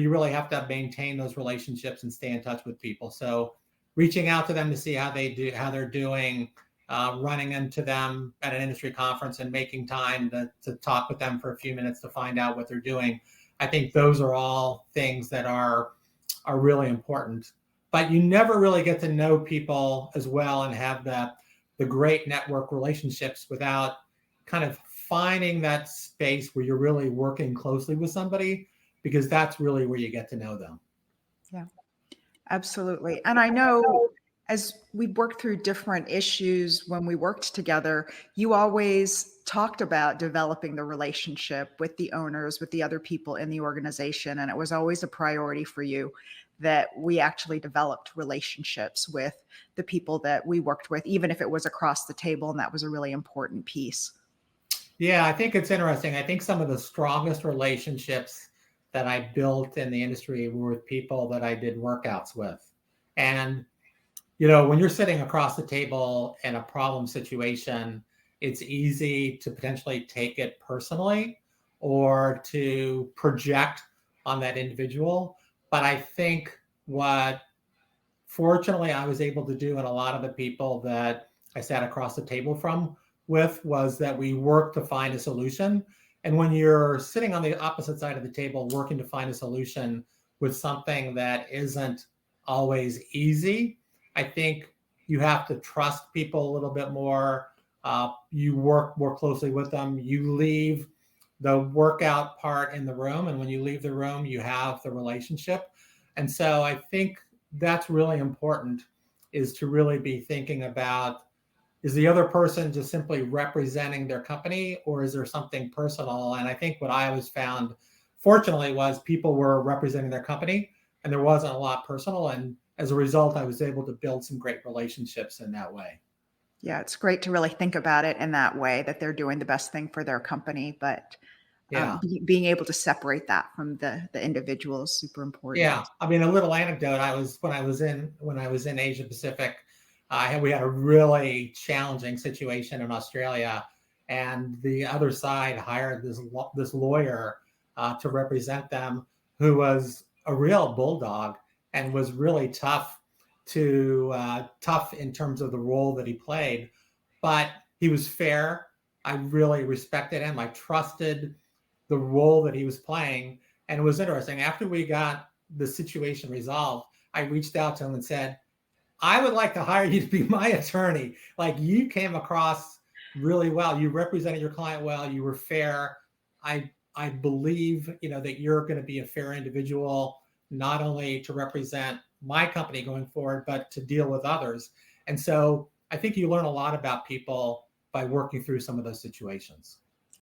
you really have to maintain those relationships and stay in touch with people. So reaching out to them to see how they're doing, running into them at an industry conference and making time to talk with them for a few minutes to find out what they're doing. I think those are all things that are really important. But you never really get to know people as well and have the great network relationships without kind of finding that space where you're really working closely with somebody, because that's really where you get to know them. Yeah, absolutely. And I know as we worked through different issues when we worked together, you always talked about developing the relationship with the owners, with the other people in the organization. And it was always a priority for you that we actually developed relationships with the people that we worked with, even if it was across the table. And that was a really important piece. Yeah, I think it's interesting. I think some of the strongest relationships that I built in the industry were with people that I did workouts with. And, when you're sitting across the table in a problem situation, it's easy to potentially take it personally or to project on that individual. But I think what fortunately I was able to do, and a lot of the people that I sat across the table with, was that we worked to find a solution. And when you're sitting on the opposite side of the table working to find a solution with something that isn't always easy, I think you have to trust people a little bit more. You work more closely with them. You leave the workout part in the room, and when you leave the room, you have the relationship. And so I think that's really important, is to really be thinking about, is the other person just simply representing their company, or is there something personal? And I think what I always found, fortunately, was people were representing their company and there wasn't a lot personal. And as a result, I was able to build some great relationships in that way. Yeah, it's great to really think about it in that way, that they're doing the best thing for their company, but being able to separate that from the individual is super important. Yeah, I mean, a little anecdote. When I was in Asia Pacific, we had a really challenging situation in Australia, and the other side hired this lawyer to represent them, who was a real bulldog and was really tough in terms of the role that he played, but he was fair. I really respected him. I trusted the role that he was playing. And it was interesting. After we got the situation resolved, I reached out to him and said, I would like to hire you to be my attorney. Like, you came across really well. You represented your client well. You were fair. I believe, that you're going to be a fair individual, not only to represent my company going forward, but to deal with others. And so I think you learn a lot about people by working through some of those situations.